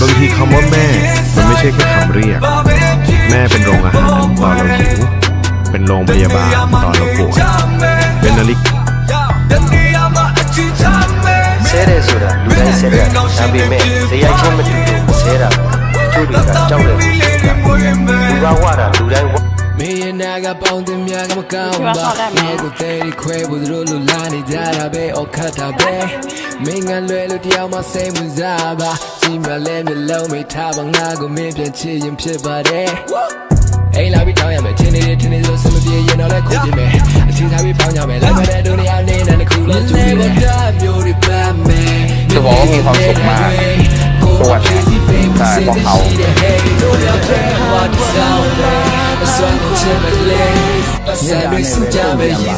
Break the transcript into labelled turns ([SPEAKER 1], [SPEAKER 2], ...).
[SPEAKER 1] างทีคำว่าแม่มันไม่ใช่แค่คำเรียกแม่เป็นโรงอาหารตอนเราหิวเป็นโรงพยาบาลตอนเราป่วยเป็นนาฬิกา
[SPEAKER 2] ဆဲတယ်ဆိုတာလူတိုင်းဆဲတယ်ဒါပေမဲ့ဇယိုက်ချင်းမတူလို့ဆဲတာကျိုးတွေကကြောက်တယ်လူကဝတာလူတိုင်းဝ
[SPEAKER 3] မင်းရဲ့နာကပေါင်းတင်များကမကောင်းပါမင်းကိုတဲ့ဒီခွဲဖို့တို့လိုလာနေကြတာပဲအော်ခတ်တာပဲမင်းကလွယ်လို့တယောက်မှစိတ်မစားပါကြီးမြလဲမျက်လုံးမိထားပါငါကိုမင်းပြန်ချစ်ရင်ဖြစ်ပါတယ်အိမ်လာပြီးတောင်းရမယ်ချင်းနေတယ်ထင်းနေလို့စမပြေရင်တော့လည်းခုပြမယ်အချင်းစားပြီးပေါင်းကြမယ်လိုက်မတဲ့ဒုနေရာနေနဲ့တစ်ခုလုံးကျူးနေတယ်မျိုးတွေပတ်မယ်
[SPEAKER 4] จะบอกว่ามีความสุขมากทุกวันนี้ใช่เพราะเขา
[SPEAKER 3] Saya sudah berjaya